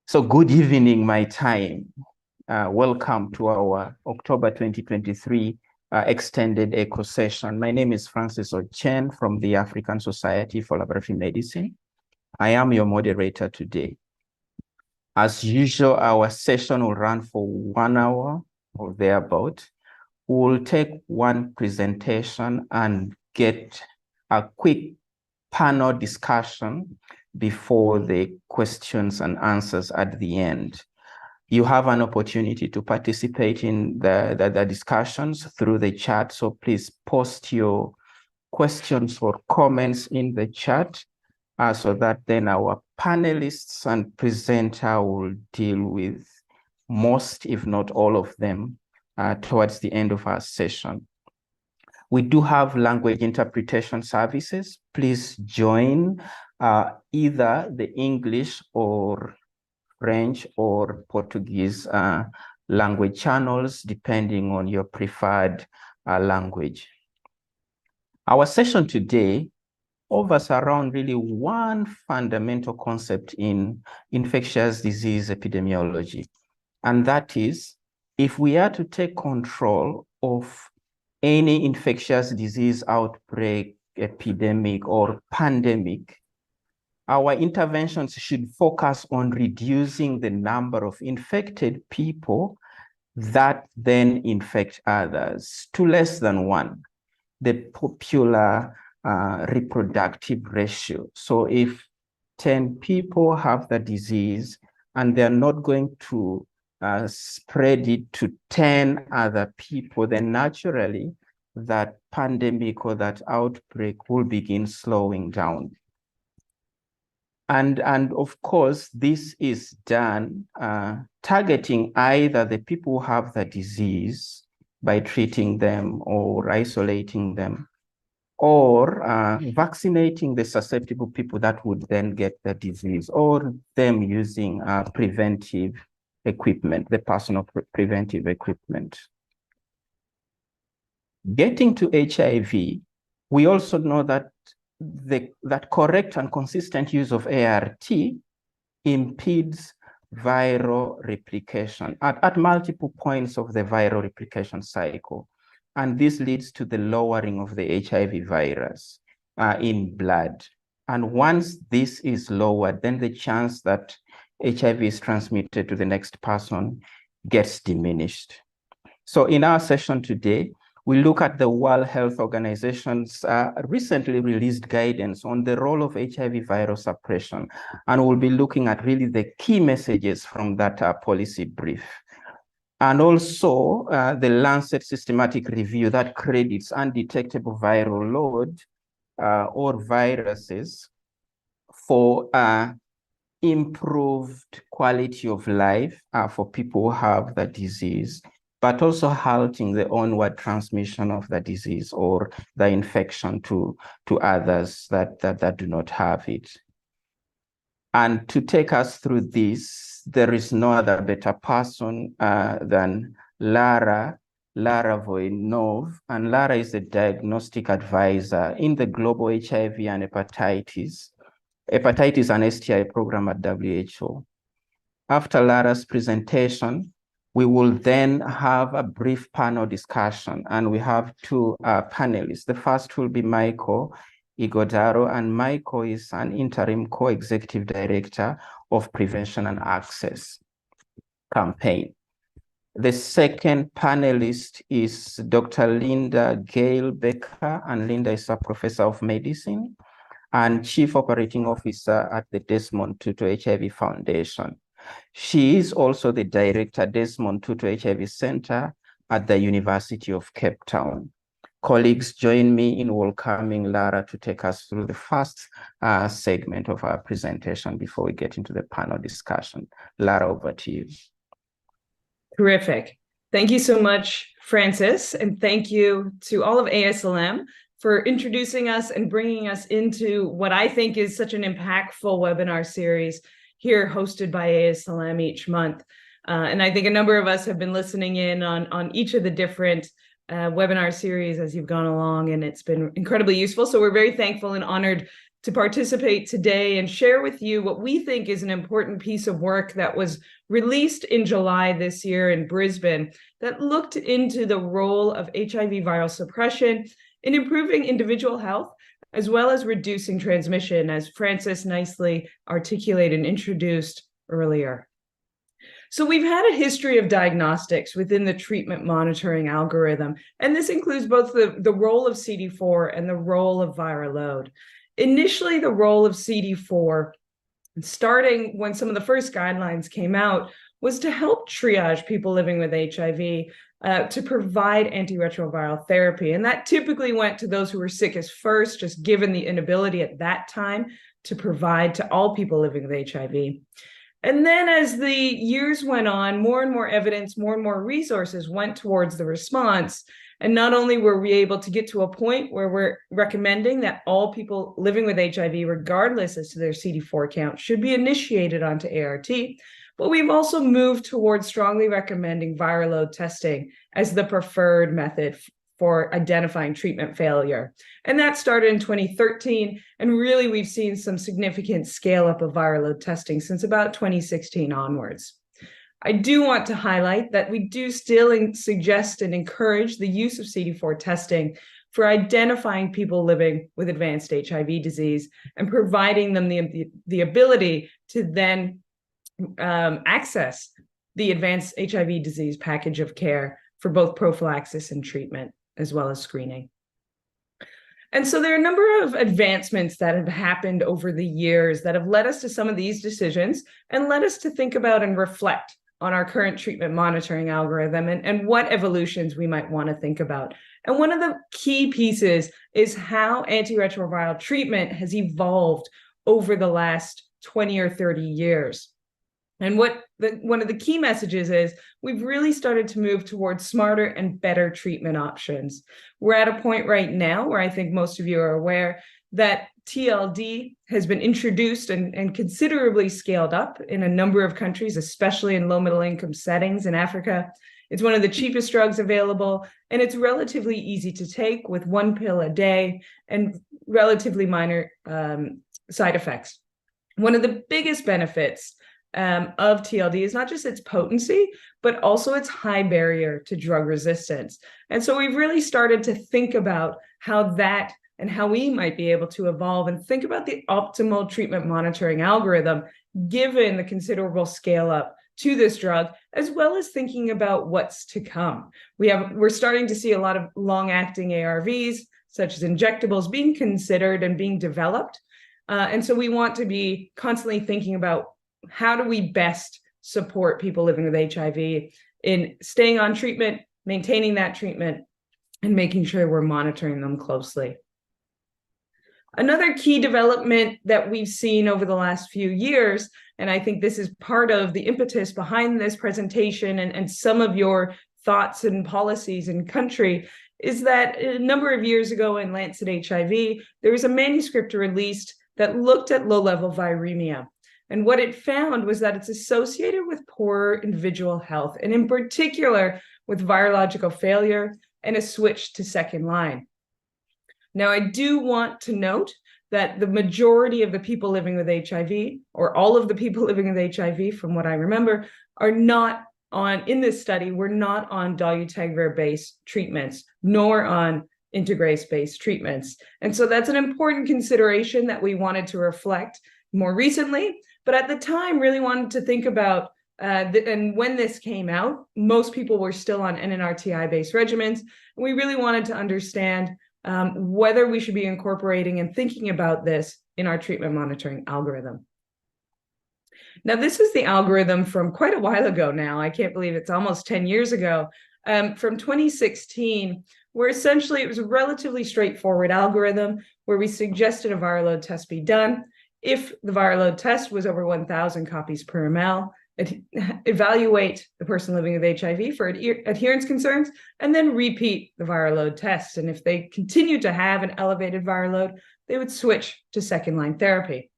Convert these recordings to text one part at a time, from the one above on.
So good evening, my time. Welcome to our October 2023 extended echo session. My name is Francis Ochen from the African Society for Laboratory Medicine. I am your moderator today. As usual, our session will run for 1 hour or thereabout. We'll take one presentation and get a quick panel discussion before the questions and answers at the end. You have an opportunity to participate in the discussions through the chat. So please post your questions or comments in the chat so that then our panelists and presenter will deal with most, if not all of them, towards the end of our session. We do have language interpretation services. Please join either the English or French or Portuguese language channels, depending on your preferred language. Our session today hovers around really one fundamental concept in infectious disease epidemiology, and that is, if we are to take control of any infectious disease outbreak, epidemic, or pandemic, our interventions should focus on reducing the number of infected people that then infect others to less than 1, the popular reproductive ratio. So if 10 people have the disease and they're not going to spread it to 10 other people, then naturally that pandemic or that outbreak will begin slowing down. And of course, this is done targeting either the people who have the disease by treating them or isolating them, or vaccinating the susceptible people that would then get the disease, or them using preventive equipment, the personal preventive equipment. Getting to HIV, we also know that that correct and consistent use of ART impedes viral replication at multiple points of the viral replication cycle. And this leads to the lowering of the HIV virus in blood. And once this is lowered, then the chance that HIV is transmitted to the next person gets diminished. So in our session today, we look at the World Health Organization's recently released guidance on the role of HIV virus suppression. And we'll be looking at really the key messages from that policy brief. And also the Lancet systematic review that credits undetectable viral load or viruses for improved quality of life for people who have the disease, but also halting the onward transmission of the disease or the infection to others that do not have it. And to take us through this, there is no other better person than Lara Voinov. And Lara is a diagnostic advisor in the Global HIV and Hepatitis and STI program at WHO. After Lara's presentation, we will then have a brief panel discussion, and we have 2 panelists. The first will be Michael Igodaro, and Michael is an interim co-executive director of Prevention and Access campaign. The second panelist is Dr. Linda Gail Becker, and Linda is a professor of medicine and chief operating officer at the Desmond Tutu HIV Foundation. She is also the director, Desmond Tutu HIV Center at the University of Cape Town. Colleagues, join me in welcoming Lara to take us through the first segment of our presentation before we get into the panel discussion. Lara, over to you. Terrific. Thank you so much, Francis, and thank you to all of ASLM for introducing us and bringing us into what I think is such an impactful webinar series here hosted by ASLM each month. And I think a number of us have been listening in on each of the different webinar series as you've gone along, and it's been incredibly useful. So we're very thankful and honored to participate today and share with you what we think is an important piece of work that was released in July this year in Brisbane that looked into the role of HIV viral suppression in improving individual health, as well as reducing transmission, as Francis nicely articulated and introduced earlier. So we've had a history of diagnostics within the treatment monitoring algorithm, and this includes both the role of CD4 and the role of viral load. Initially, the role of CD4, starting when some of the first guidelines came out, was to help triage people living with HIV, to provide antiretroviral therapy. And that typically went to those who were sickest first, just given the inability at that time to provide to all people living with HIV. And then as the years went on, more and more evidence, more and more resources went towards the response. And not only were we able to get to a point where we're recommending that all people living with HIV, regardless as to their CD4 count, should be initiated onto ART, but we've also moved towards strongly recommending viral load testing as the preferred method for identifying treatment failure. And that started in 2013. And really, we've seen some significant scale up of viral load testing since about 2016 onwards. I do want to highlight that we do still suggest and encourage the use of CD4 testing for identifying people living with advanced HIV disease and providing them the ability to then access the advanced HIV disease package of care for both prophylaxis and treatment, as well as screening. And so there are a number of advancements that have happened over the years that have led us to some of these decisions and led us to think about and reflect on our current treatment monitoring algorithm and what evolutions we might want to think about. And one of the key pieces is how antiretroviral treatment has evolved over the last 20 or 30 years. And one of the key messages is we've really started to move towards smarter and better treatment options. We're at a point right now where I think most of you are aware that TLD has been introduced and considerably scaled up in a number of countries, especially in low middle income settings in Africa. It's one of the cheapest drugs available, and it's relatively easy to take with one pill a day and relatively minor side effects. One of the biggest benefits of TLD is not just its potency, but also its high barrier to drug resistance. And so we've really started to think about how that and how we might be able to evolve and think about the optimal treatment monitoring algorithm, given the considerable scale up to this drug, as well as thinking about what's to come. We're starting to see a lot of long-acting ARVs, such as injectables, being considered and being developed. And so we want to be constantly thinking about how do we best support people living with HIV in staying on treatment, maintaining that treatment, and making sure we're monitoring them closely. Another key development that we've seen over the last few years, and I think this is part of the impetus behind this presentation and some of your thoughts and policies in country, is that a number of years ago in Lancet HIV, there was a manuscript released that looked at low-level viremia. And what it found was that it's associated with poor individual health, and in particular with virological failure and a switch to second line. Now, I do want to note that the majority of the people living with HIV, or all of the people living with HIV, from what I remember, are not on, in this study, we're not on dolutegravir-based treatments, nor on integrase-based treatments. And so that's an important consideration that we wanted to reflect more recently, but at the time really wanted to think about, and when this came out, most people were still on NNRTI-based regimens. And we really wanted to understand whether we should be incorporating and thinking about this in our treatment monitoring algorithm. Now, this is the algorithm from quite a while ago now. I can't believe it's almost 10 years ago, from 2016, where essentially it was a relatively straightforward algorithm where we suggested a viral load test be done. If the viral load test was over 1,000 copies per ml, evaluate the person living with HIV for adherence concerns, and then repeat the viral load test. And if they continue to have an elevated viral load, they would switch to second-line therapy.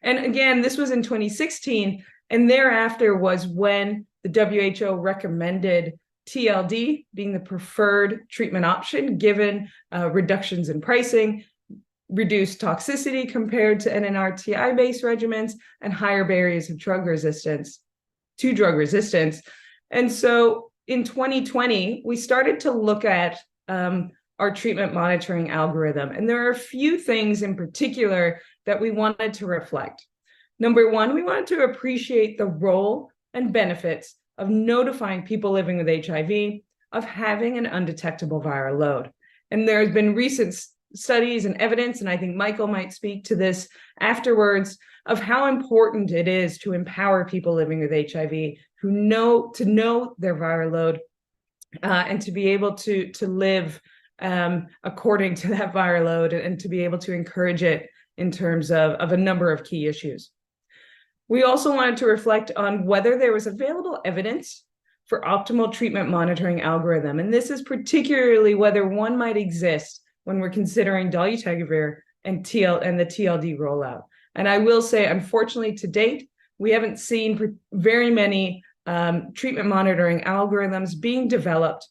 And again, this was in 2016, and thereafter was when the WHO recommended TLD being the preferred treatment option, given reductions in pricing, reduced toxicity compared to NNRTI-based regimens, and higher barriers of drug resistance. And so in 2020, we started to look at our treatment monitoring algorithm. And there are a few things in particular that we wanted to reflect. Number one, we wanted to appreciate the role and benefits of notifying people living with HIV of having an undetectable viral load. And there has been recent studies and evidence, and I think Michael might speak to this afterwards, of how important it is to empower people living with HIV who know their viral load and to be able to live according to that viral load, and to be able to encourage it in terms of a number of key issues. We also wanted to reflect on whether there was available evidence for optimal treatment monitoring algorithm. And this is particularly whether one might exist when we're considering dolutegravir and the TLD rollout. And I will say, unfortunately, to date, we haven't seen very many treatment monitoring algorithms being developed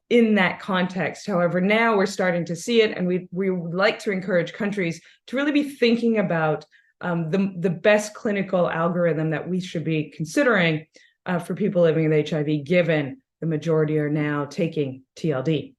in that context. However, now we're starting to see it, and we would like to encourage countries to really be thinking about the best clinical algorithm that we should be considering for people living with HIV, given the majority are now taking TLD.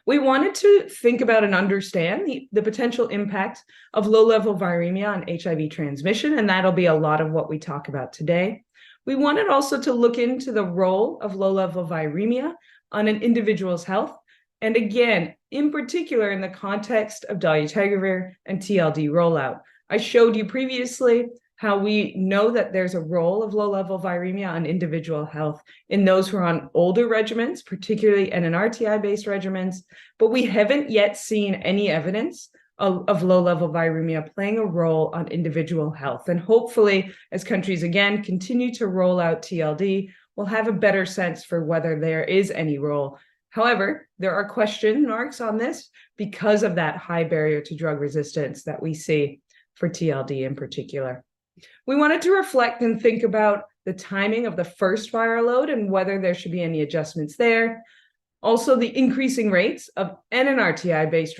We wanted to think about and understand the potential impact of low-level viremia on HIV transmission, and that'll be a lot of what we talk about today. We wanted also to look into the role of low-level viremia on an individual's health, and again, in particular in the context of dolutegravir and TLD rollout. I showed you previously how we know that there's a role of low-level viremia on individual health in those who are on older regimens, particularly NNRTI-based regimens, but we haven't yet seen any evidence of low-level viremia playing a role on individual health. And hopefully, as countries again continue to roll out TLD, we'll have a better sense for whether there is any role. However, there are question marks on this because of that high barrier to drug resistance that we see for TLD in particular. We wanted to reflect and think about the timing of the first viral load and whether there should be any adjustments there. Also, the increasing rates of NNRTI-based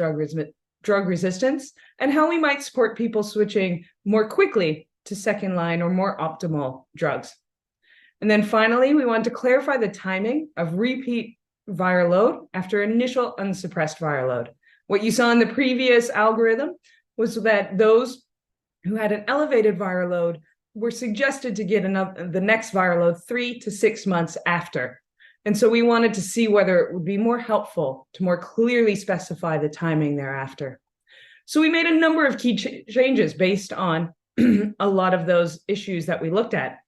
drug resistance, and how we might support people switching more quickly to second-line or more optimal drugs. And then finally, we want to clarify the timing of repeat viral load after initial unsuppressed viral load. What you saw in the previous algorithm was that those who had an elevated viral load were suggested to get the next viral load 3 to 6 months after. And so we wanted to see whether it would be more helpful to more clearly specify the timing thereafter. So we made a number of key changes based on a lot of those issues that we looked at.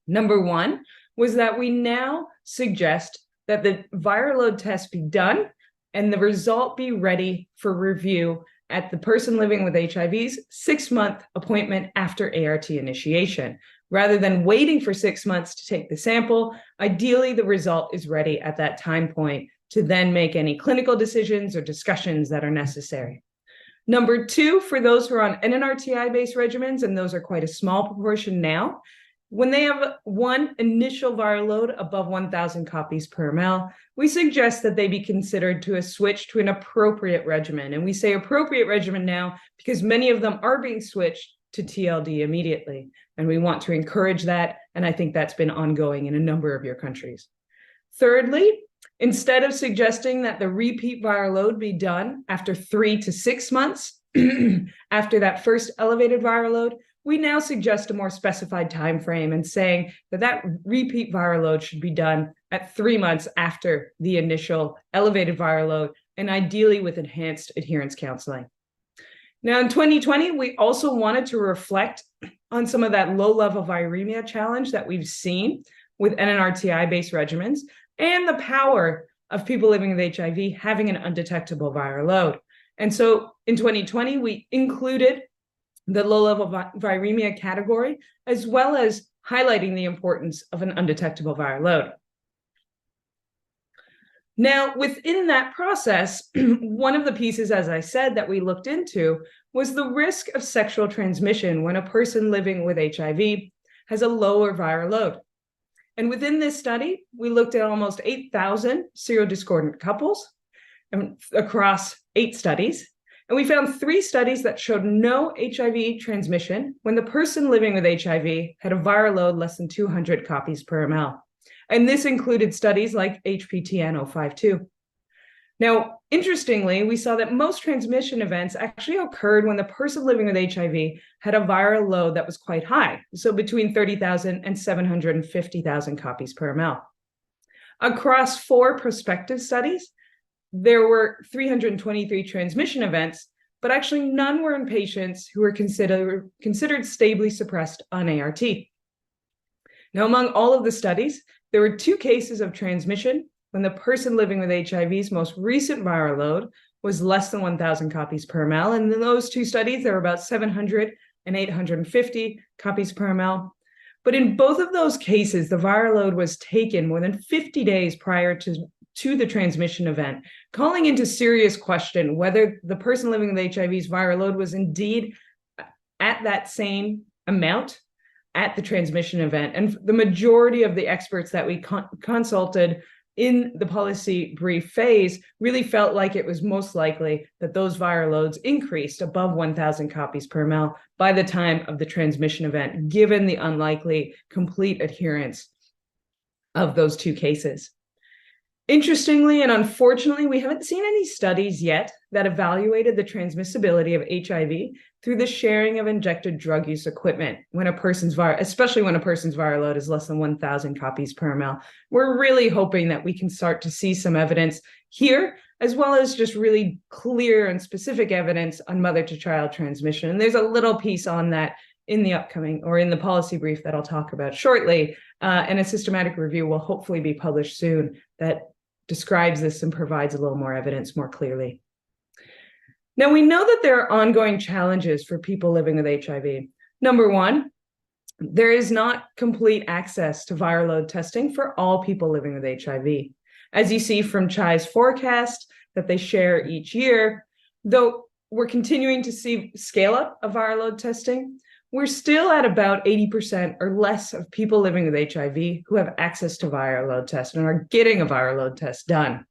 Number one was that we now suggest that the viral load test be done and the result be ready for review at the person living with HIV's 6-month appointment after ART initiation. Rather than waiting for 6 months to take the sample, ideally the result is ready at that time point to then make any clinical decisions or discussions that are necessary. Number two, for those who are on NNRTI-based regimens, and those are quite a small proportion now, when they have one initial viral load above 1,000 copies per ml, we suggest that they be considered to a switch to an appropriate regimen. And we say appropriate regimen now because many of them are being switched to TLD immediately. And we want to encourage that. And I think that's been ongoing in a number of your countries. Thirdly, instead of suggesting that the repeat viral load be done after 3 to 6 months after that first elevated viral load, we now suggest a more specified time frame and saying that repeat viral load should be done at 3 months after the initial elevated viral load, and ideally with enhanced adherence counseling. Now, in 2020, we also wanted to reflect on some of that low-level viremia challenge that we've seen with NNRTI-based regimens and the power of people living with HIV having an undetectable viral load. And so in 2020, we included the low-level viremia category, as well as highlighting the importance of an undetectable viral load. Now, within that process, one of the pieces, as I said, that we looked into was the risk of sexual transmission when a person living with HIV has a lower viral load. And within this study, we looked at almost 8,000 serodiscordant couples across 8 studies. And we found 3 studies that showed no HIV transmission when the person living with HIV had a viral load less than 200 copies per ml. And this included studies like HPTN-052. Now, interestingly, we saw that most transmission events actually occurred when the person living with HIV had a viral load that was quite high, so between 30,000 and 750,000 copies per ml. Across 4 prospective studies, there were 323 transmission events, but actually none were in patients who were considered stably suppressed on ART. Now, among all of the studies, there were 2 cases of transmission when the person living with HIV's most recent viral load was less than 1,000 copies per ml. And in those 2 studies, there were about 700 and 850 copies per ml. But in both of those cases, the viral load was taken more than 50 days prior to the transmission event, calling into serious question whether the person living with HIV's viral load was indeed at that same amount at the transmission event. And the majority of the experts that we consulted in the policy brief phase really felt like it was most likely that those viral loads increased above 1,000 copies per ml by the time of the transmission event, given the unlikely complete adherence of those 2 cases. Interestingly and unfortunately, we haven't seen any studies yet that evaluated the transmissibility of HIV through the sharing of injected drug use equipment when a person's especially when a person's viral load is less than 1,000 copies per ml. We're really hoping that we can start to see some evidence here, as well as just really clear and specific evidence on mother-to-child transmission. And there's a little piece on that in the upcoming, or in the policy brief that I'll talk about shortly, and a systematic review will hopefully be published soon that describes this and provides a little more evidence more clearly. Now, we know that there are ongoing challenges for people living with HIV. Number 1, there is not complete access to viral load testing for all people living with HIV. As you see from CHI's forecast that they share each year, though we're continuing to see scale up of viral load testing, we're still at about 80% or less of people living with HIV who have access to viral load tests and are getting a viral load test done.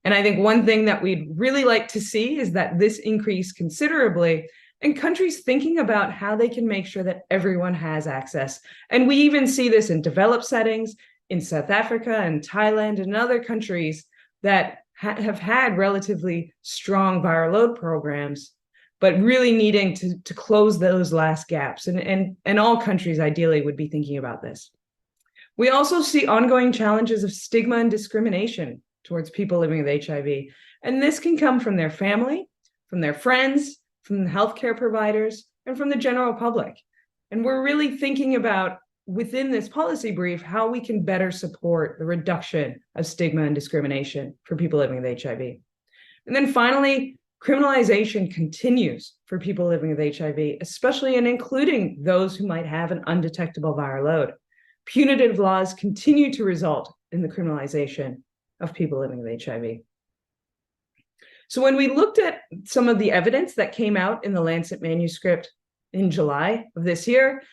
And I think one thing that we'd really like to see is that this increase considerably, and countries thinking about how they can make sure that everyone has access. And we even see this in developed settings, in South Africa and Thailand and other countries that have had relatively strong viral load programs, but really needing to close those last gaps. And all countries ideally would be thinking about this. We also see ongoing challenges of stigma and discrimination towards people living with HIV. And this can come from their family, from their friends, from the healthcare providers, and from the general public. And we're really thinking about, within this policy brief, how we can better support the reduction of stigma and discrimination for people living with HIV. And then finally, criminalization continues for people living with HIV, especially and including those who might have an undetectable viral load. Punitive laws continue to result in the criminalization of people living with HIV. So when we looked at some of the evidence that came out in the Lancet manuscript in July of this year,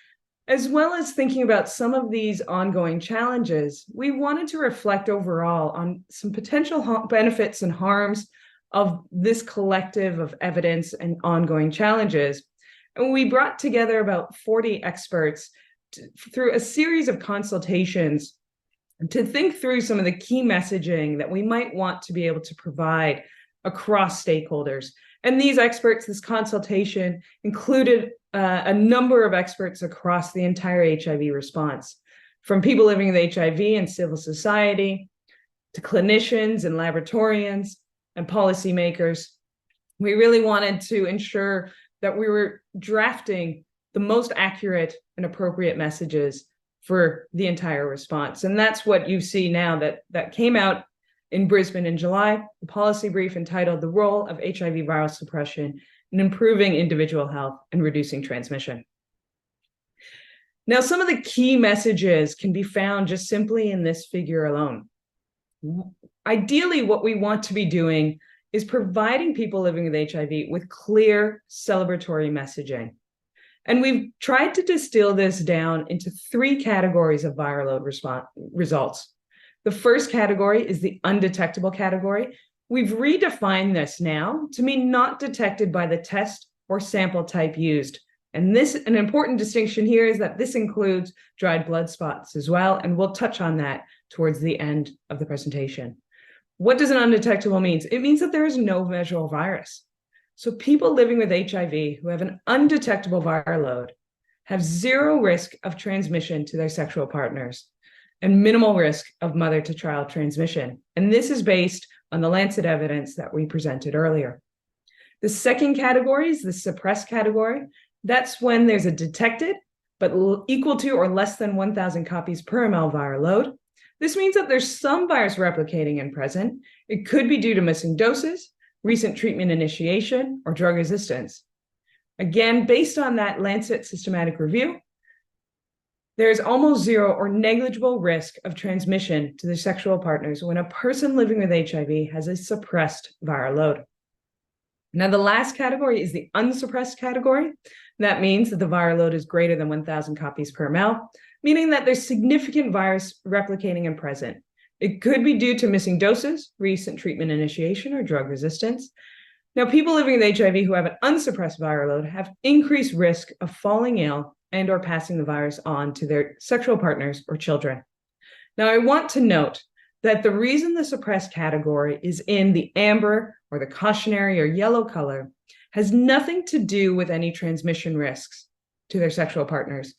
as well as thinking about some of these ongoing challenges, we wanted to reflect overall on some potential benefits and harms of this collective of evidence and ongoing challenges. And we brought together about 40 experts through a series of consultations to think through some of the key messaging that we might want to be able to provide across stakeholders. And these experts, this consultation included a number of experts across the entire HIV response, from people living with HIV and civil society, to clinicians and laboratorians and policymakers. We really wanted to ensure that we were drafting the most accurate and appropriate messages for the entire response. And that's what you see now that came out in Brisbane in July, the policy brief entitled "The Role of HIV Viral Suppression in Improving Individual Health and Reducing Transmission." Now, some of the key messages can be found just simply in this figure alone. Ideally, what we want to be doing is providing people living with HIV with clear celebratory messaging. And we've tried to distill this down into 3 categories of viral load results. The first category is the undetectable category, We've redefined this now to mean not detected by the test or sample type used. And an important distinction here is that this includes dried blood spots as well, and we'll touch on that towards the end of the presentation. What does an undetectable mean? It means that there is no measurable virus. So people living with HIV who have an undetectable viral load have zero risk of transmission to their sexual partners and minimal risk of mother-to-child transmission. And this is based on the Lancet evidence that we presented earlier. The second category is the suppressed category. That's when there's a detected, but equal to or less than 1,000 copies per ml viral load. This means that there's some virus replicating and present. It could be due to missing doses, recent treatment initiation, or drug resistance. Again, based on that Lancet systematic review, there is almost zero or negligible risk of transmission to their sexual partners when a person living with HIV has a suppressed viral load. Now, the last category is the unsuppressed category. That means that the viral load is greater than 1,000 copies per ml, meaning that there's significant virus replicating and present. It could be due to missing doses, recent treatment initiation, or drug resistance. Now, people living with HIV who have an unsuppressed viral load have increased risk of falling ill and or passing the virus on to their sexual partners or children. Now, I want to note that the reason the suppressed category is in the amber or the cautionary or yellow color has nothing to do with any transmission risks to their sexual partners,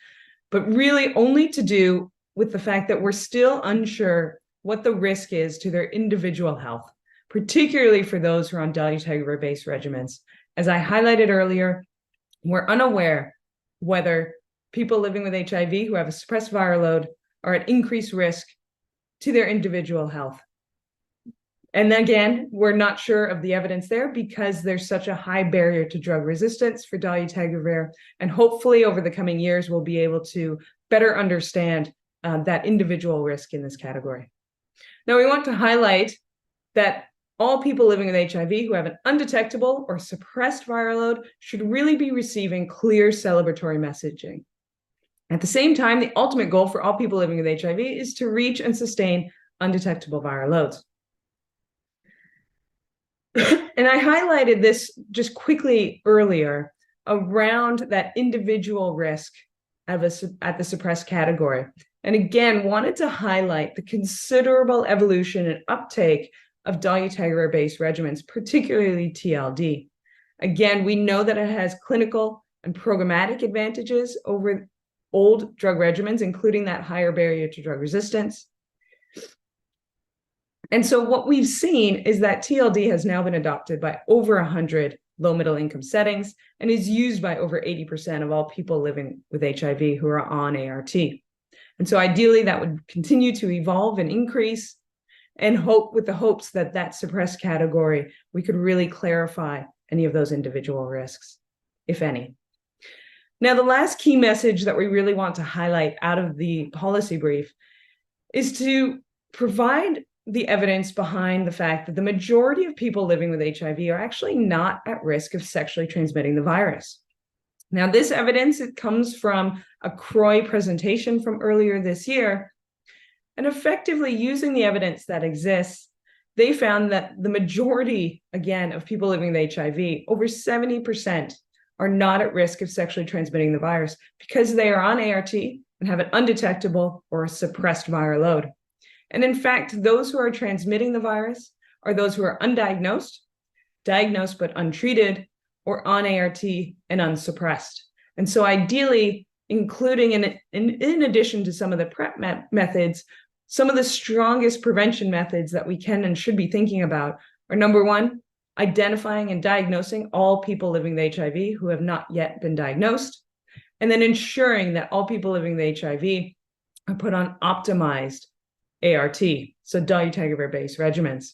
but really only to do with the fact that we're still unsure what the risk is to their individual health, particularly for those who are on dolutegravir-based regimens. As I highlighted earlier, we're unaware whether people living with HIV who have a suppressed viral load are at increased risk to their individual health. And again, we're not sure of the evidence there because there's such a high barrier to drug resistance for dolutegravir. And hopefully over the coming years, we'll be able to better understand that individual risk in this category. Now, we want to highlight that all people living with HIV who have an undetectable or suppressed viral load should really be receiving clear celebratory messaging. At the same time, the ultimate goal for all people living with HIV is to reach and sustain undetectable viral loads. And I highlighted this just quickly earlier around that individual risk at the suppressed category. And again, wanted to highlight the considerable evolution and uptake of dolutegravir-based regimens, particularly TLD. Again, we know that it has clinical and programmatic advantages over old drug regimens, including that higher barrier to drug resistance. And so what we've seen is that TLD has now been adopted by over 100 low-middle income settings and is used by over 80% of all people living with HIV who are on ART. And so ideally that would continue to evolve and increase, and with the hopes that that suppressed category, we could really clarify any of those individual risks, if any. Now, the last key message that we really want to highlight out of the policy brief is to provide the evidence behind the fact that the majority of people living with HIV are actually not at risk of sexually transmitting the virus. Now, this evidence, it comes from a CROI presentation from earlier this year, and effectively using the evidence that exists, they found that the majority, again, of people living with HIV, over 70%, are not at risk of sexually transmitting the virus because they are on ART and have an undetectable or a suppressed viral load. And in fact, those who are transmitting the virus are those who are undiagnosed, diagnosed but untreated, or on ART and unsuppressed. And so ideally, including in addition to some of the PrEP methods, some of the strongest prevention methods that we can and should be thinking about are, number one, identifying and diagnosing all people living with HIV who have not yet been diagnosed, and then ensuring that all people living with HIV are put on optimized ART, so dolutegravir-based regimens.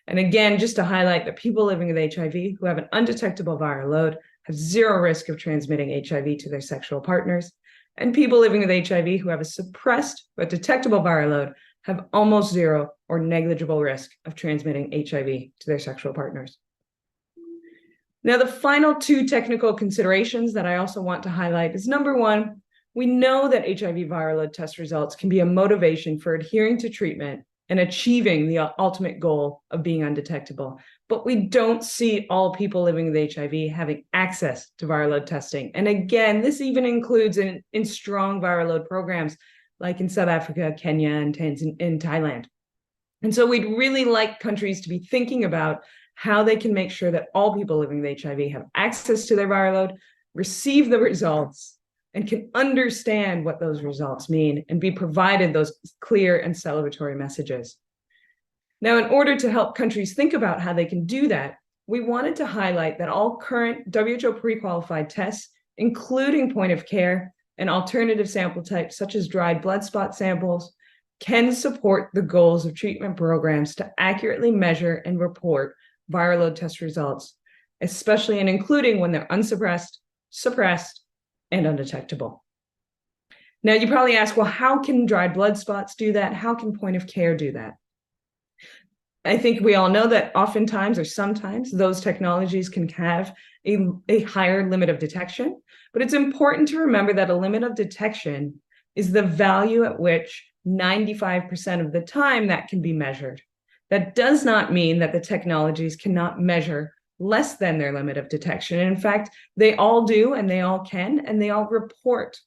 And again, just to highlight that people living with HIV who have an undetectable viral load have zero risk of transmitting HIV to their sexual partners, and people living with HIV who have a suppressed but detectable viral load have almost zero or negligible risk of transmitting HIV to their sexual partners. Now, the final two technical considerations that I also want to highlight is, number one, we know that HIV viral load test results can be a motivation for adhering to treatment and achieving the ultimate goal of being undetectable. But we don't see all people living with HIV having access to viral load testing. And again, this even includes in strong viral load programs like in South Africa, Kenya, and Thailand. And so we'd really like countries to be thinking about how they can make sure that all people living with HIV have access to their viral load, receive the results, and can understand what those results mean and be provided those clear and celebratory messages. Now, in order to help countries think about how they can do that, we wanted to highlight that all current WHO pre-qualified tests, including point of care and alternative sample types such as dried blood spot samples, can support the goals of treatment programs to accurately measure and report viral load test results, especially and including when they're unsuppressed, suppressed, and undetectable. Now, you probably ask, well, how can dried blood spots do that? How can point of care do that? I think we all know that oftentimes or sometimes those technologies can have a higher limit of detection, but it's important to remember that a limit of detection is the value at which 95% of the time that can be measured. That does not mean that the technologies cannot measure less than their limit of detection. And in fact, they all do, and they all can, and they all report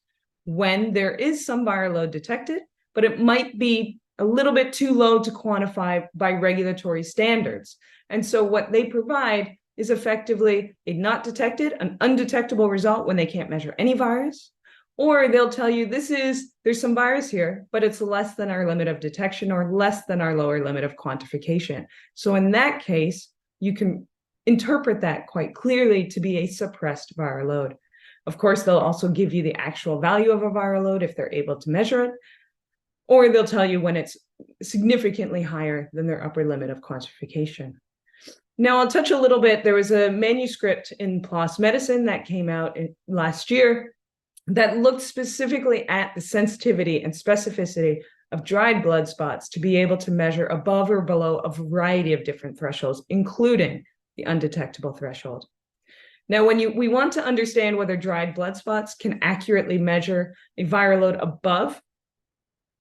when there is some viral load detected, but it might be a little bit too low to quantify by regulatory standards. And so what they provide is effectively a not detected, an undetectable result when they can't measure any virus, or they'll tell you there's some virus here, but it's less than our limit of detection or less than our lower limit of quantification. So in that case, you can interpret that quite clearly to be a suppressed viral load. Of course, they'll also give you the actual value of a viral load if they're able to measure it, or they'll tell you when it's significantly higher than their upper limit of quantification. Now, I'll touch a little bit. There was a manuscript in PLOS Medicine that came out last year that looked specifically at the sensitivity and specificity of dried blood spots to be able to measure above or below a variety of different thresholds, including the undetectable threshold. Now, when we want to understand whether dried blood spots can accurately measure a viral load above,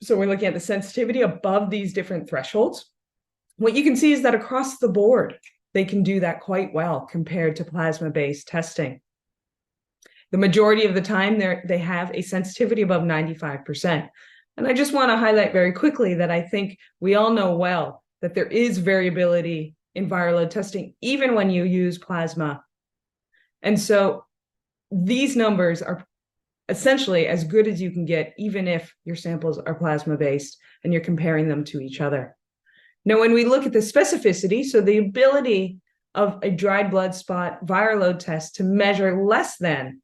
so we're looking at the sensitivity above these different thresholds, what you can see is that across the board, they can do that quite well compared to plasma-based testing. The majority of the time, they have a sensitivity above 95%. And I just want to highlight very quickly that I think we all know well that there is variability in viral load testing, even when you use plasma. And so these numbers are essentially as good as you can get, even if your samples are plasma-based and you're comparing them to each other. Now, when we look at the specificity, so the ability of a dried blood spot viral load test to measure less than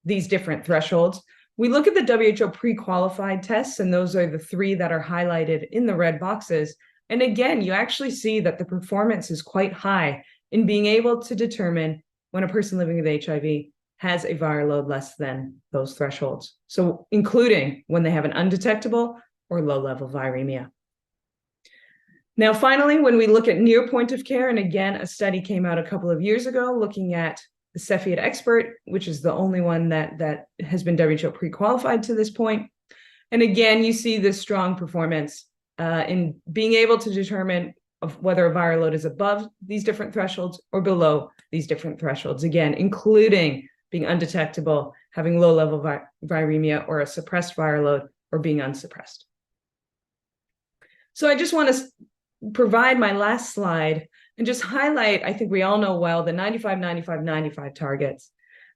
these different thresholds, we look at the WHO pre-qualified tests, and those are the three that are highlighted in the red boxes. And again, you actually see that the performance is quite high in being able to determine when a person living with HIV has a viral load less than those thresholds. So including when they have an undetectable or low-level viremia. Now, finally, when we look at near point of care, and again, a study came out a couple of years ago looking at the Cepheid Expert, which is the only one that has been WHO pre-qualified to this point. And again, you see this strong performance in being able to determine whether a viral load is above these different thresholds or below these different thresholds, again, including being undetectable, having low-level viremia, or a suppressed viral load, or being unsuppressed. So I just want to provide my last slide and just highlight, I think we all know well, the 95, 95, 95 targets.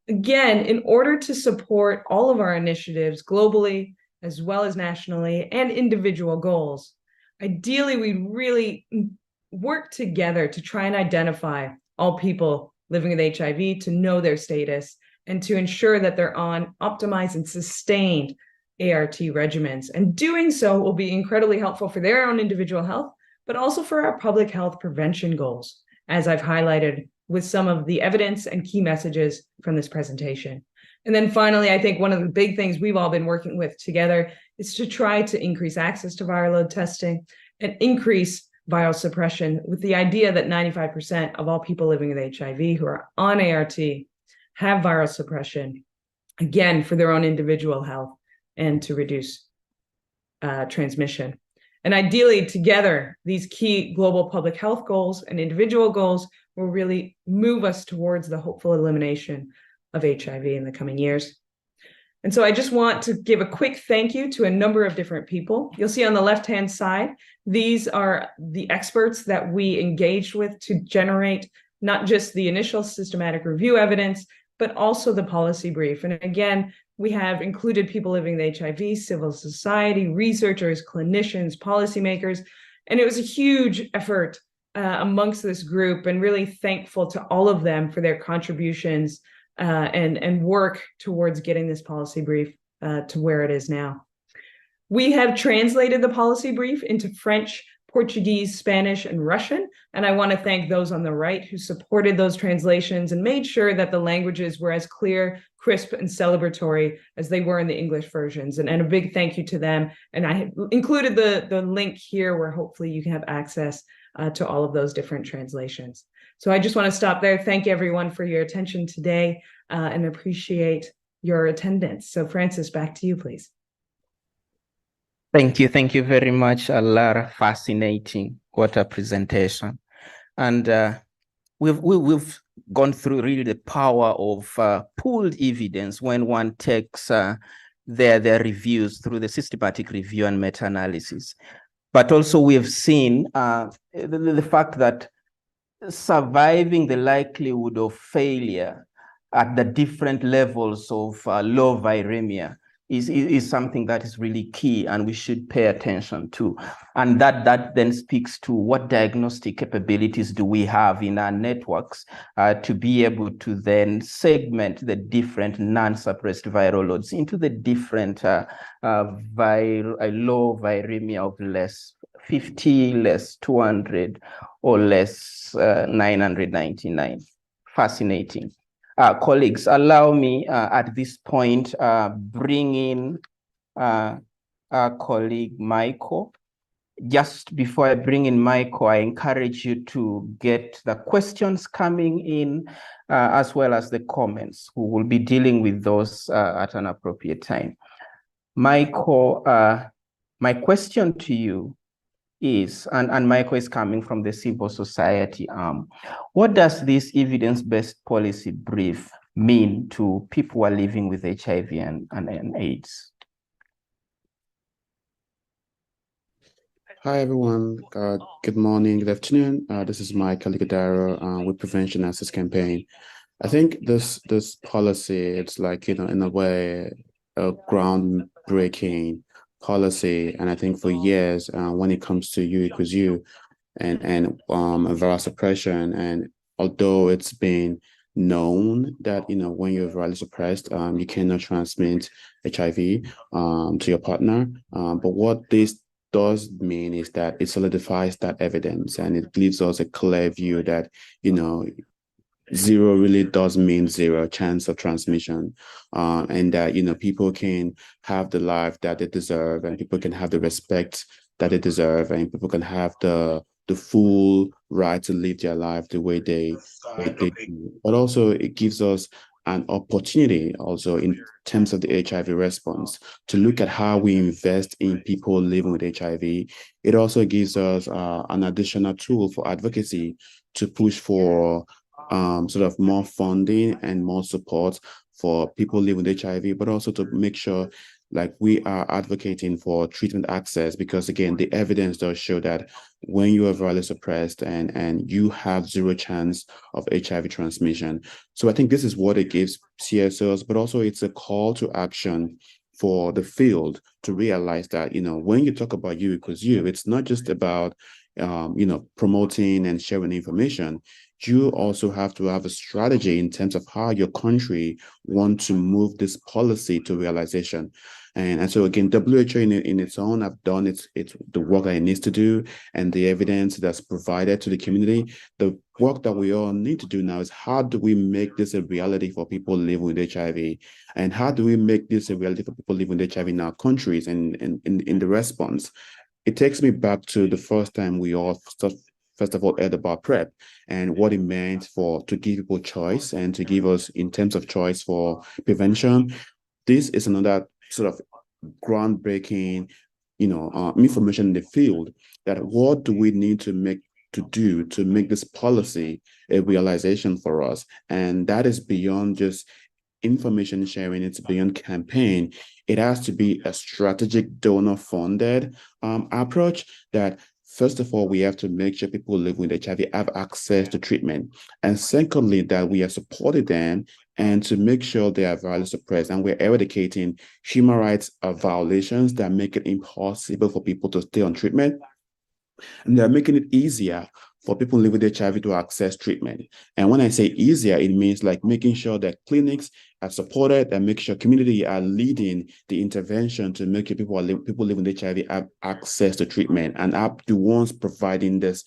Again, in order to support all of our initiatives globally, as well as nationally, and individual goals, ideally, we really work together to try and identify all people living with HIV, to know their status, and to ensure that they're on optimized and sustained ART regimens. And doing so will be incredibly helpful for their own individual health, but also for our public health prevention goals, as I've highlighted with some of the evidence and key messages from this presentation. And then finally, I think one of the big things we've all been working with together is to try to increase access to viral load testing and increase viral suppression, with the idea that 95% of all people living with HIV who are on ART have viral suppression, again, for their own individual health and to reduce transmission. And ideally, together, these key global public health goals and individual goals will really move us towards the hopeful elimination of HIV in the coming years. And so I just want to give a quick thank you to a number of different people. You'll see on the left-hand side, these are the experts that we engaged with to generate not just the initial systematic review evidence, but also the policy brief. And again, we have included people living with HIV, civil society, researchers, clinicians, policymakers, and it was a huge effort amongst this group, and really thankful to all of them for their contributions and work towards getting this policy brief to where it is now. We have translated the policy brief into French, Portuguese, Spanish, and Russian, and I want to thank those on the right who supported those translations and made sure that the languages were as clear, crisp, and celebratory as they were in the English versions. And a big thank you to them. And I included the link here where hopefully you can have access to all of those different translations. So I just want to stop there. Thank everyone for your attention today and appreciate your attendance. So Francis, back to you, please. Thank you very much, Lara. Fascinating. What a presentation. And we've gone through really the power of pooled evidence when one takes their reviews through the systematic review and meta-analysis. But also we've seen the fact that surviving the likelihood of failure at the different levels of low viremia is something that is really key and we should pay attention to. And that then speaks to what diagnostic capabilities do we have in our networks to be able to then segment the different non-suppressed viral loads into the different low viremia of less 50, less 200, or less 999. Fascinating. Colleagues, allow me at this point bring in our colleague Michael. Just before I bring in Michael, I encourage you to get the questions coming in as well as the comments. We will be dealing with those at an appropriate time. Michael, my question to you is, and Michael is coming from the civil society arm, what does this evidence-based policy brief mean to people who are living with HIV and AIDS? Hi, everyone. Good morning, good afternoon. This is Michael Ligadaro with Prevention Access Campaign. I think this policy, it's like, in a way, a groundbreaking policy. And I think for years, when it comes to U equals U and viral suppression, and although it's been known that, when you're virally suppressed, you cannot transmit HIV to your partner. But what this does mean is that it solidifies that evidence, and it gives us a clear view that, zero really does mean zero chance of transmission, and that people can have the life that they deserve, and people can have the respect that they deserve, and people can have the full right to live their life the way they do. But also it gives us an opportunity also in terms of the HIV response to look at how we invest in people living with HIV. It also gives us an additional tool for advocacy to push for sort of more funding and more support for people living with HIV, but also to make sure like we are advocating for treatment access, because again, the evidence does show that when you are virally suppressed and you have zero chance of HIV transmission. So I think this is what it gives CSOs, but also it's a call to action for the field to realize that, when you talk about U equals U, it's not just about, promoting and sharing information. You also have to have a strategy in terms of how your country wants to move this policy to realization. And so again, WHO in its own have done its the work that it needs to do, and the evidence that's provided to the community. The work that we all need to do now is how do we make this a reality for people living with HIV, and how do we make this a reality for people living with HIV in our countries and in the response. It takes me back to the first time we all first of all heard about PrEP and what it meant to give people choice and to give us in terms of choice for prevention. This is another sort of groundbreaking, information in the field, that what do we need to do to make this policy a realization for us. And that is beyond just information sharing, it's beyond campaign. It has to be a strategic donor-funded approach that, first of all, we have to make sure people living with HIV have access to treatment. And secondly, that we are supporting them and to make sure they are virally suppressed. And we're eradicating human rights violations that make it impossible for people to stay on treatment. And they're making it easier for people living with HIV to access treatment. And when I say easier, it means like making sure that clinics are supported and make sure community are leading the intervention to make sure people living with HIV have access to treatment and are the ones providing this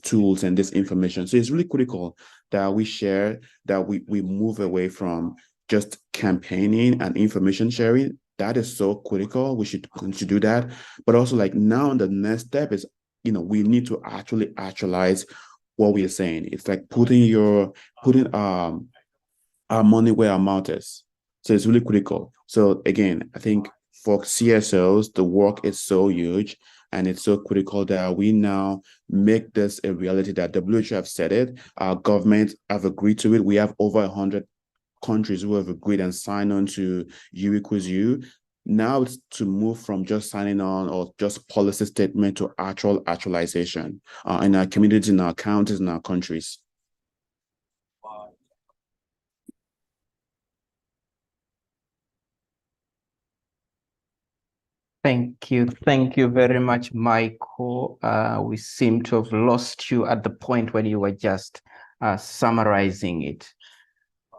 tools and this information. So it's really critical that we share, that we move away from just campaigning and information sharing. That is so critical. We should do that. But also, like, now the next step is, we need to actually actualize what we are saying. It's like putting our money where our mouth is. So it's really critical. So again, I think for CSOs, the work is so huge and it's so critical that we now make this a reality, that WHO have said it. Our government have agreed to it. We have over 100 countries who have agreed and signed on to U equals U. Now it's to move from just signing on or just policy statement to actualization in our communities, in our counties, in our countries. Thank you. Thank you very much, Michael. We seem to have lost you at the point when you were just summarizing it.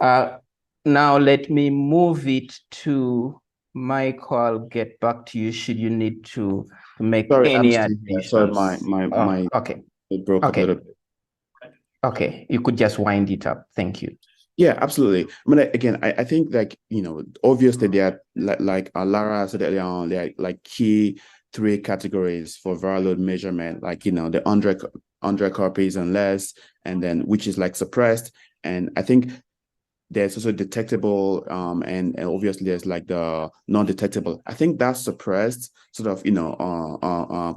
Now let me move it to Michael. I'll get back to you should you need to make any additions. Sorry, my okay. It broke up a little bit. Okay, you could just wind it up. Thank you. Yeah, absolutely. I mean, again, I think, like, obviously they are like Lara said earlier on, they are like key 3 categories for viral load measurement, like, the 100 copies and less, and then which is like suppressed. And I think there's also detectable, and obviously there's like the non-detectable. I think that suppressed sort of,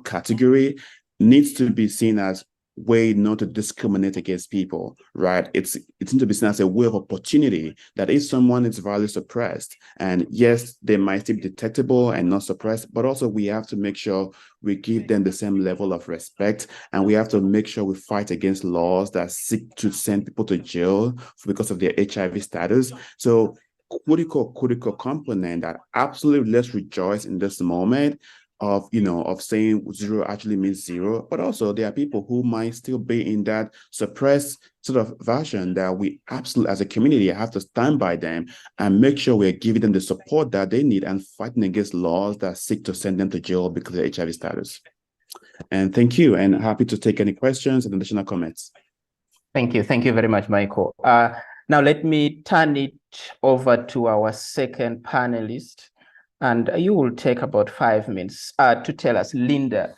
category needs to be seen as way not to discriminate against people, right? It's to be seen as a way of opportunity, that if someone is virally suppressed, and yes, they might still be detectable and not suppressed, but also we have to make sure we give them the same level of respect, and we have to make sure we fight against laws that seek to send people to jail because of their HIV status. So critical component that absolutely, let's rejoice in this moment of saying 0 actually means 0, but also there are people who might still be in that suppressed sort of version, that we absolutely as a community have to stand by them and make sure we're giving them the support that they need and fighting against laws that seek to send them to jail because of HIV status. And thank you, and happy to take any questions and additional comments. Thank you very much, Michael. Now let me turn it over to our second panelist. And you will take about 5 minutes to tell us, Linda,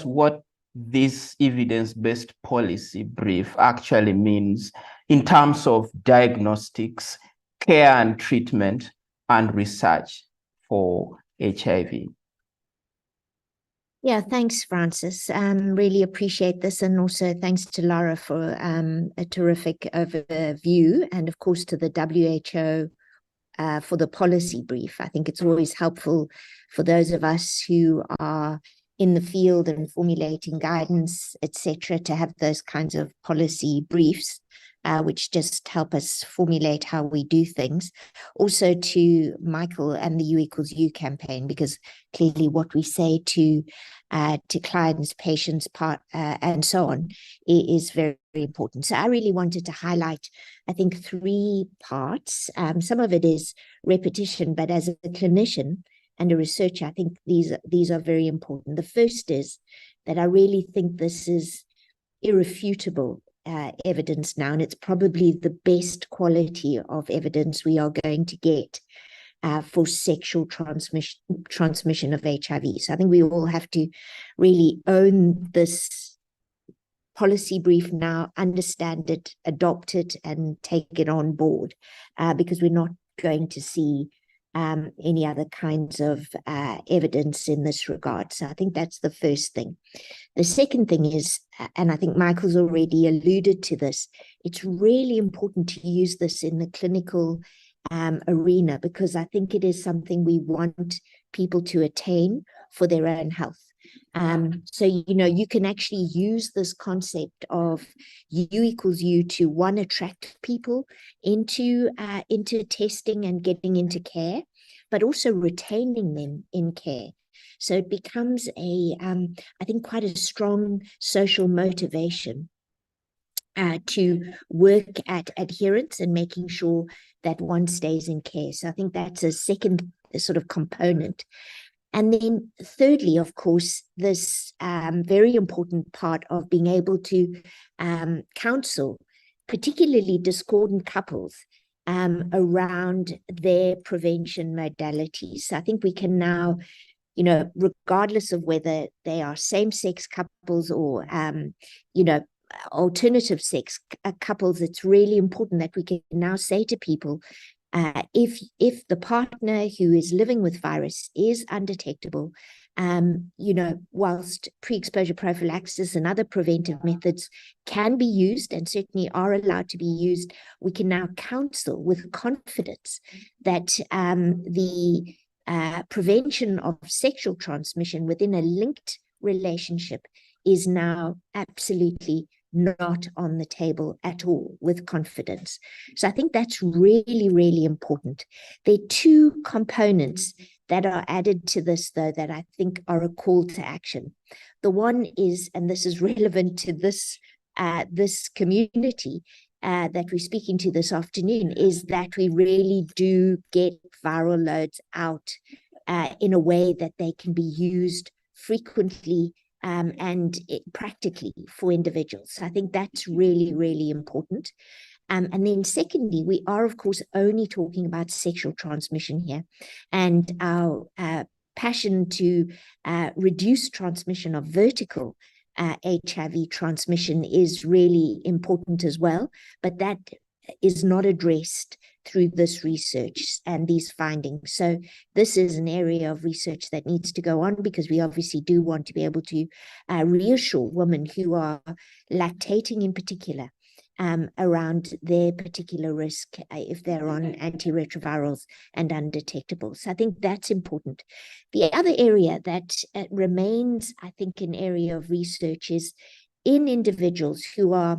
what this evidence-based policy brief actually means in terms of diagnostics, care and treatment, and research for HIV. Yeah, thanks, Francis. Really appreciate this. And also thanks to Lara for a terrific overview, and of course to the WHO for the policy brief. I think it's always helpful for those of us who are in the field and formulating guidance, etc., to have those kinds of policy briefs, which just help us formulate how we do things. Also to Michael and the U equals U campaign, because clearly what we say to clients, patients, and so on is very, very important. So I really wanted to highlight, I think, 3 parts. Some of it is repetition, but as a clinician and a researcher, I think these are very important. The first is that I really think this is irrefutable evidence now, and it's probably the best quality of evidence we are going to get for sexual transmission of HIV. So I think we all have to really own this policy brief now, understand it, adopt it, and take it on board, because we're not going to see any other kinds of evidence in this regard. So I think that's the first thing. The second thing is, and I think Michael's already alluded to this, it's really important to use this in the clinical arena, because I think it is something we want people to attain for their own health. So, you can actually use this concept of U equals U to, one, attract people into testing and getting into care, but also retaining them in care. So it becomes I think, quite a strong social motivation to work at adherence and making sure that one stays in care. So I think that's a second sort of component. And then thirdly, of course, this very important part of being able to counsel, particularly discordant couples, around their prevention modalities. So I think we can now, regardless of whether they are same-sex couples or, alternative sex couples, it's really important that we can now say to people, if the partner who is living with virus is undetectable, whilst pre-exposure prophylaxis and other preventive methods can be used and certainly are allowed to be used, we can now counsel with confidence that the prevention of sexual transmission within a linked relationship is now absolutely not on the table at all, with confidence. So I think that's really, really important. There are two components that are added to this, though, that I think are a call to action. The one is, and this is relevant to this community that we're speaking to this afternoon, is that we really do get viral loads out in a way that they can be used frequently and practically for individuals. So I think that's really, really important. And then secondly, we are, of course, only talking about sexual transmission here. And our passion to reduce transmission of vertical HIV transmission is really important as well. But that is not addressed through this research and these findings. So this is an area of research that needs to go on, because we obviously do want to be able to reassure women who are lactating in particular around their particular risk if they're on antiretrovirals and undetectable. So I think that's important. The other area that remains, I think, an area of research is in individuals who are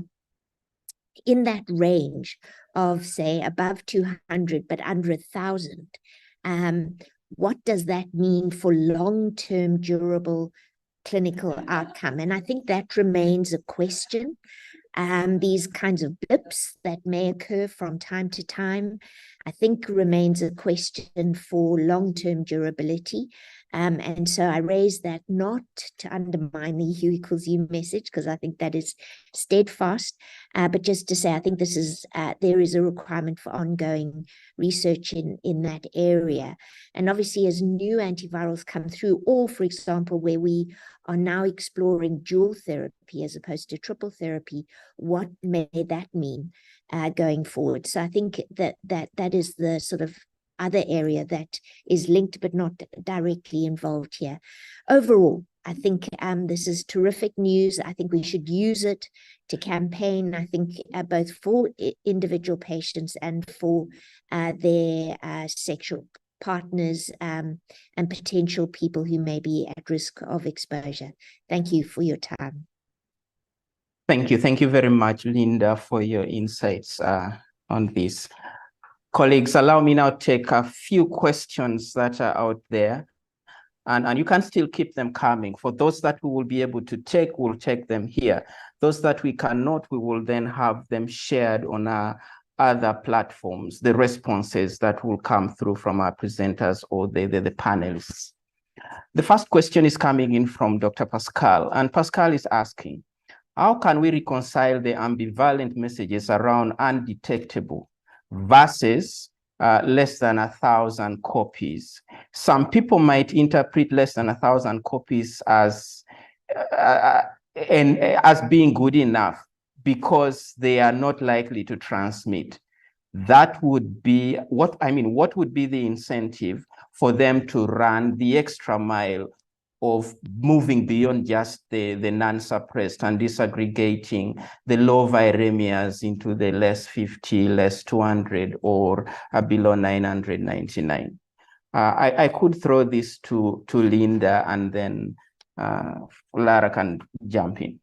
in that range of, say, above 200 but under 1,000. What does that mean for long-term durable clinical outcome? And I think that remains a question. These kinds of blips that may occur from time to time, I think, remains a question for long-term durability. And so I raise that not to undermine the U equals U message, because I think that is steadfast, but just to say I think this is there is a requirement for ongoing research in that area. And obviously, as new antivirals come through, or for example, where we are now exploring dual therapy as opposed to triple therapy, what may that mean going forward? So I think that is the sort of other area that is linked but not directly involved here. Overall, I think this is terrific news. I think we should use it to campaign, I think, both for individual patients and for their sexual partners and potential people who may be at risk of exposure. Thank you for your time. Thank you. Thank you very much, Linda, for your insights on this. Colleagues, allow me now to take a few questions that are out there. And you can still keep them coming. For those that we will be able to take, we'll take them here. Those that we cannot, we will then have them shared on our other platforms, the responses that will come through from our presenters or the panelists. The first question is coming in from Dr. Pascal, and Pascal is asking, how can we reconcile the ambivalent messages around undetectable versus less than 1,000 copies? Some people might interpret less than 1,000 copies as being good enough because they are not likely to transmit. that would be what would be the incentive for them to run the extra mile of moving beyond just the non-suppressed and disaggregating the low viremias into the less 50, less 200, or below 999. I could throw this to Linda, and then Lara can jump in.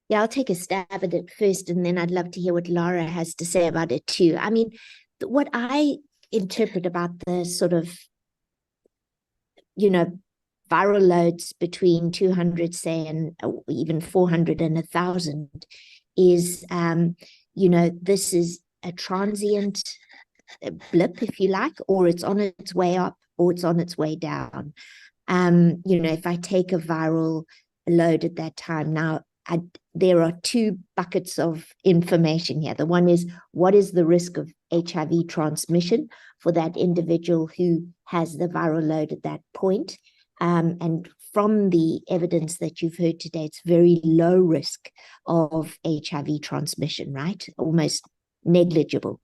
Yeah, I'll take a stab at it first, and then I'd love to hear what Lara has to say about it too. I mean, what I interpret about the sort of, viral loads between 200, say, and even 400 and 1,000 is, this is a transient blip, if you like, or it's on its way up or it's on its way down. If I take a viral load at that time, now there are two buckets of information here. The one is, what is the risk of HIV transmission for that individual who has the viral load at that point? And from the evidence that you've heard today, it's very low risk of HIV transmission, right? Almost negligible.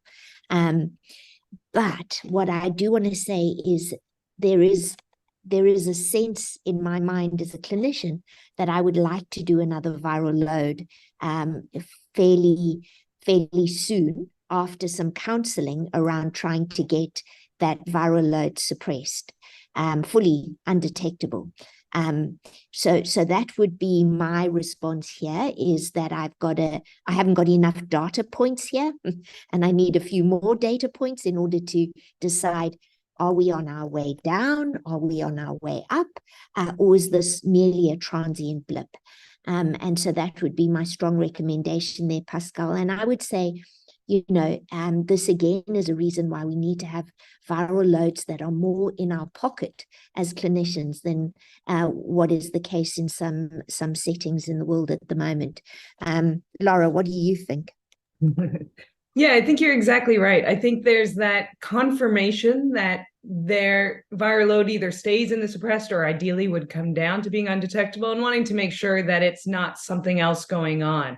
But what I do want to say is there is a sense in my mind as a clinician that I would like to do another viral load fairly soon, after some counseling around trying to get that viral load suppressed, fully undetectable. So that would be my response here, is that I haven't got enough data points here, and I need a few more data points in order to decide, are we on our way down? Are we on our way up? Or is this merely a transient blip? And so that would be my strong recommendation there, Pascal. And I would say, this again is a reason why we need to have viral loads that are more in our pocket as clinicians than what is the case in some settings in the world at the moment. Lara, what do you think? Yeah, I think you're exactly right. I think there's that confirmation that their viral load either stays in the suppressed or ideally would come down to being undetectable, and wanting to make sure that it's not something else going on,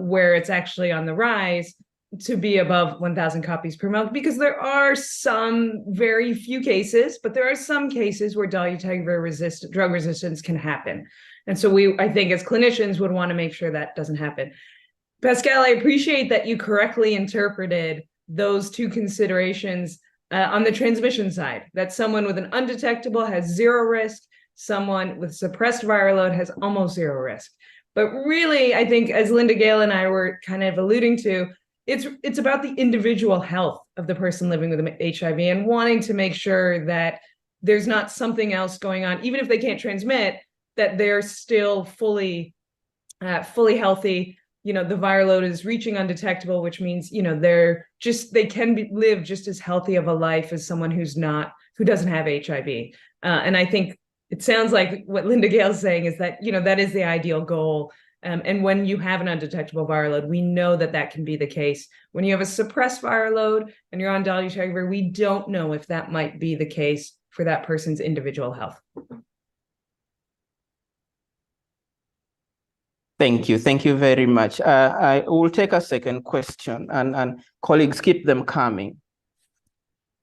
where it's actually on the rise to be above 1,000 copies per month, because there are some very few cases, but there are some cases where dolutegravir drug resistance can happen. And so I think as clinicians would want to make sure that doesn't happen. Pascal, I appreciate that you correctly interpreted those two considerations on the transmission side, that someone with an undetectable has zero risk, someone with suppressed viral load has almost zero risk. But really, I think, as Linda Gale and I were kind of alluding to, it's about the individual health of the person living with HIV, and wanting to make sure that there's not something else going on, even if they can't transmit, that they're still fully healthy. The viral load is reaching undetectable, which means, they can live just as healthy of a life as someone who doesn't have HIV. And I think it sounds like what Linda Gale is saying is that, that is the ideal goal. And when you have an undetectable viral load, we know that can be the case. When you have a suppressed viral load and you're on dolutegravir, we don't know if that might be the case for that person's individual health. Thank you very much. I will take a second question, and colleagues, keep them coming.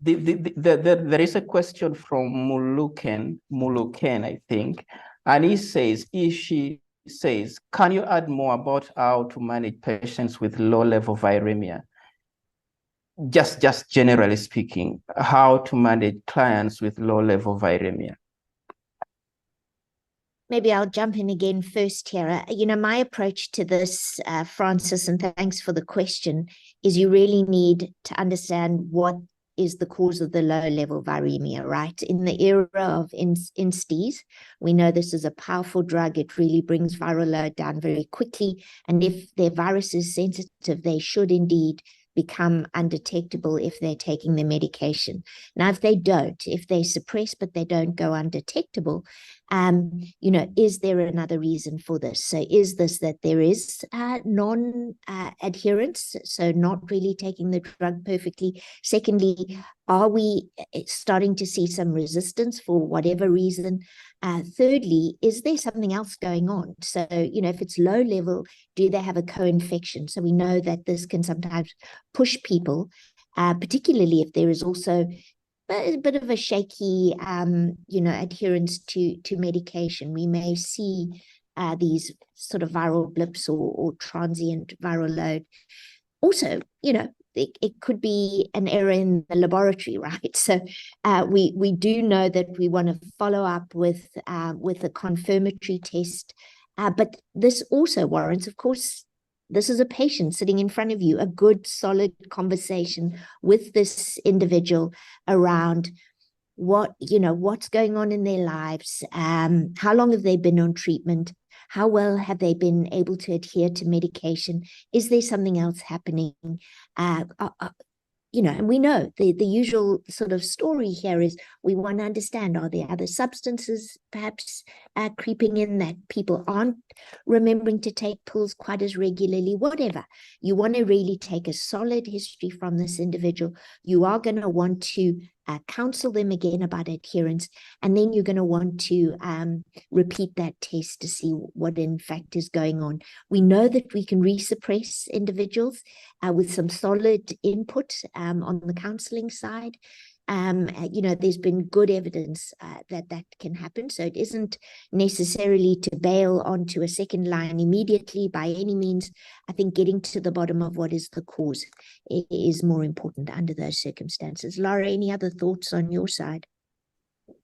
There is a question from Muluken, I think, and she says, can you add more about how to manage patients with low-level viremia? Just generally speaking, how to manage clients with low-level viremia. Maybe I'll jump in again first here. My approach to this, Francis, and thanks for the question, is you really need to understand what is the cause of the low-level viremia, right? In the era of INSTIs, we know this is a powerful drug. It really brings viral load down very quickly. And if their virus is sensitive, they should indeed become undetectable if they're taking the medication. Now, if they suppress but they don't go undetectable, Is there another reason for this? So is this that there is non-adherence, so not really taking the drug perfectly? Secondly, are we starting to see some resistance for whatever reason? Thirdly, is there something else going on? So, if it's low level, do they have a co-infection? So we know that this can sometimes push people, particularly if there is also a bit of a shaky, adherence to medication. We may see these sort of viral blips or transient viral load. Also, it could be an error in the laboratory, right? So we do know that we want to follow up with a confirmatory test, but this also warrants, of course, this is a patient sitting in front of you, a good, solid conversation with this individual around what's going on in their lives, how long have they been on treatment, how well have they been able to adhere to medication, is there something else happening? And we know the usual sort of story here is we want to understand, are there other substances perhaps creeping in that people aren't remembering to take pills quite as regularly, whatever. You want to really take a solid history from this individual. You are going to want to counsel them again about adherence, and then you're going to want to repeat that test to see what in fact is going on. We know that we can resuppress individuals with some solid input on the counseling side. There's been good evidence that can happen. So it isn't necessarily to bail onto a second line immediately by any means. I think getting to the bottom of what is the cause is more important under those circumstances. Laura, any other thoughts on your side?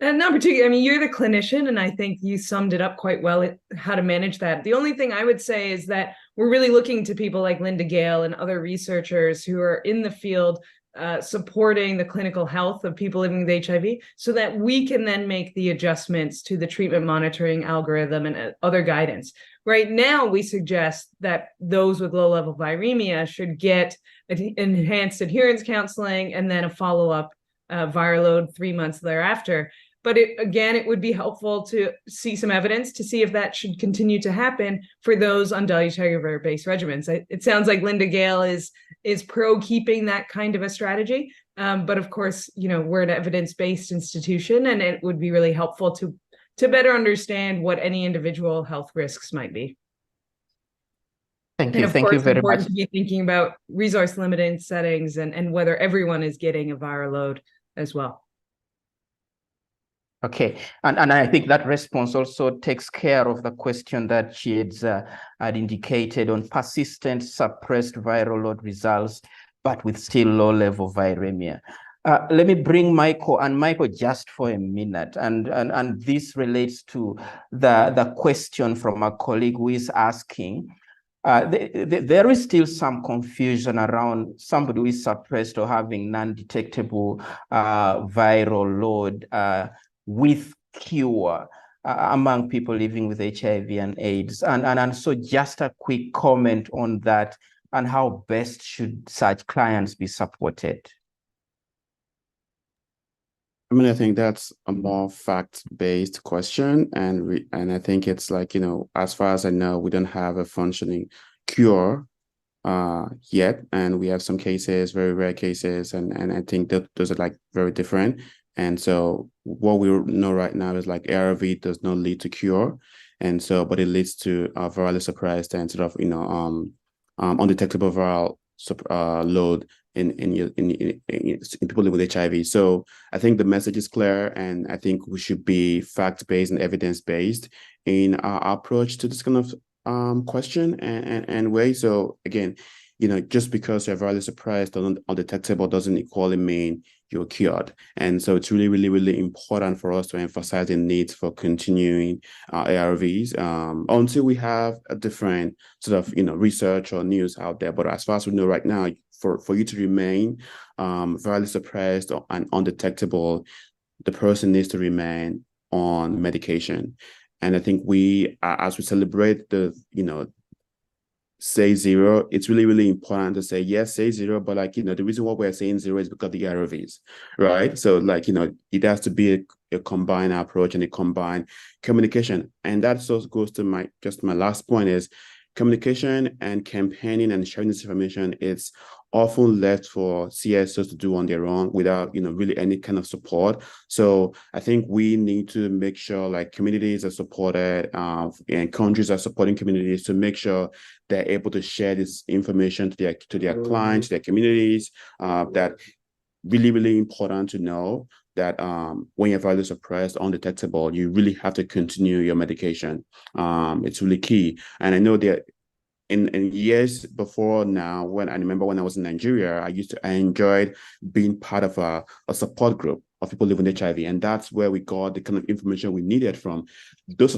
Not particularly. I mean, you're the clinician, and I think you summed it up quite well, how to manage that. The only thing I would say is that we're really looking to people like Linda Gale and other researchers who are in the field supporting the clinical health of people living with HIV, so that we can then make the adjustments to the treatment monitoring algorithm and other guidance. Right now, we suggest that those with low-level viremia should get enhanced adherence counseling and then a follow-up viral load 3 months thereafter. But it would be helpful to see some evidence to see if that should continue to happen for those on dolutegravir-based regimens. It sounds like Linda Gale is pro keeping that kind of a strategy. But of course, we're an evidence-based institution, and it would be really helpful to better understand what any individual health risks might be. Thank you. Thank you very much. Important to be thinking about resource-limited settings and whether everyone is getting a viral load as well. Okay, and I think that response also takes care of the question that she had indicated on persistent suppressed viral load results, but with still low-level viremia. Let me bring Michael, and Michael, just for a minute, and this relates to the question from a colleague who is asking. There is still some confusion around somebody who is suppressed or having non-detectable viral load with cure among people living with HIV and AIDS. And so just a quick comment on that and how best should such clients be supported? I mean, I think that's a more fact-based question, and I think it's like, as far as I know, we don't have a functioning cure yet, and we have some cases, very rare cases, and I think that those are like very different. And so what we know right now is like ARV does not lead to cure, and so but it leads to virally suppressed and sort of undetectable viral load in people living with HIV. So I think the message is clear, and I think we should be fact-based and evidence-based in our approach to this kind of question and way. So again, just because you're virally suppressed or undetectable doesn't equally mean you're cured. And so it's really, really, really important for us to emphasize the need for continuing ARVs until we have a different sort of, research or news out there. But as far as we know right now, for you to remain virally suppressed and undetectable, the person needs to remain on medication. And I think as we celebrate the, say zero, it's really, really important to say, yes, say zero, but the reason why we're saying zero is because of the ARVs, right? So it has to be a combined approach and a combined communication. And that also goes to my last point is communication and campaigning and sharing this information. It's often left for CSOs to do on their own without, really any kind of support. So I think we need to make sure like communities are supported and countries are supporting communities to make sure they're able to share this information to their clients, their communities. That really, really important to know that when your virus is suppressed, undetectable, you really have to continue your medication. It's really key. And I know that in years before now, when I remember when I was in Nigeria, I enjoyed being part of a support group of people living with HIV, and that's where we got the kind of information we needed from. Those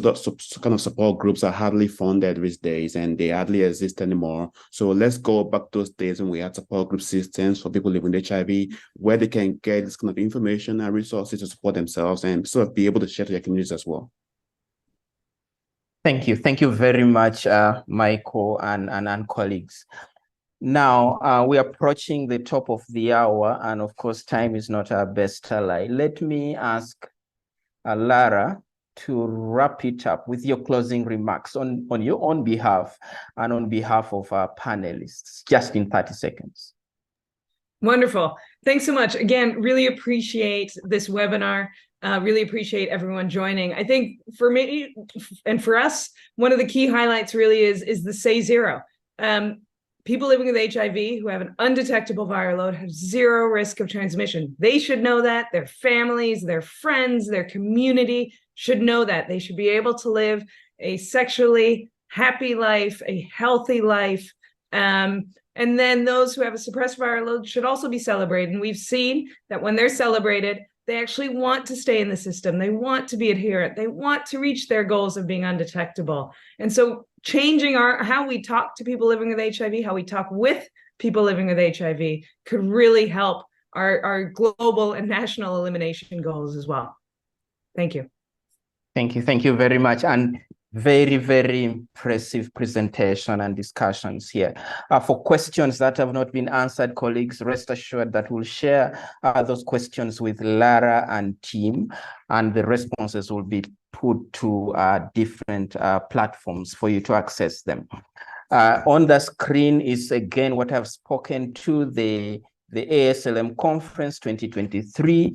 kind of support groups are hardly funded these days, and they hardly exist anymore. So let's go back those days when we had support group systems for people living with HIV, where they can get this kind of information and resources to support themselves and sort of be able to share to their communities as well. Thank you. Thank you very much, Michael and colleagues. Now, we're approaching the top of the hour, and of course, time is not our best ally. Let me ask Lara to wrap it up with your closing remarks on your own behalf and on behalf of our panelists, just in 30 seconds. Wonderful. Thanks so much. Again, really appreciate this webinar. Really appreciate everyone joining. I think for me and for us, one of the key highlights really is the say zero. People living with HIV who have an undetectable viral load have zero risk of transmission. They should know that. Their families, their friends, their community should know that. They should be able to live a sexually happy life, a healthy life. And then those who have a suppressed viral load should also be celebrated. And we've seen that when they're celebrated, they actually want to stay in the system. They want to be adherent. They want to reach their goals of being undetectable. And so changing how we talk to people living with HIV, how we talk with people living with HIV could really help our global and national elimination goals as well. Thank you. Thank you. Thank you very much. And very, very impressive presentation and discussions here. For questions that have not been answered, colleagues, rest assured that we'll share those questions with Lara and team, and the responses will be put to different platforms for you to access them. On the screen is again what I've spoken to, the ASLM Conference 2023.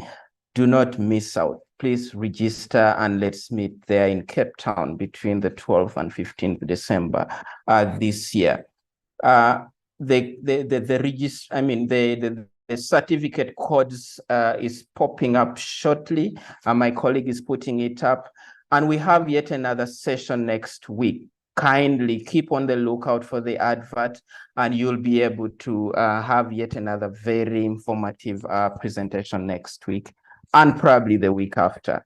Do not miss out. Please register and let's meet there in Cape Town between the 12th and 15th December this year. The certificate codes is popping up shortly. My colleague is putting it up, and we have yet another session next week. Kindly keep on the lookout for the advert, and you'll be able to have yet another very informative presentation next week, and probably the week after.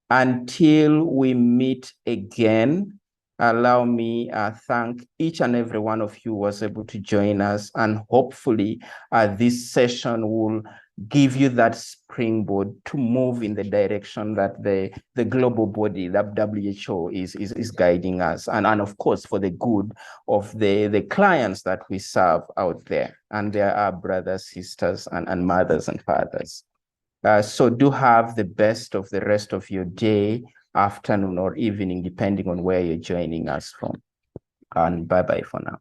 Until we meet again, allow me thank each and every one of you who was able to join us, and hopefully this session will give you that springboard to move in the direction that the global body, the WHO, is guiding us, and of course for the good of the clients that we serve out there, and there are brothers, sisters, and mothers and fathers. So do have the best of the rest of your day, afternoon, or evening, depending on where you're joining us from. And bye-bye for now.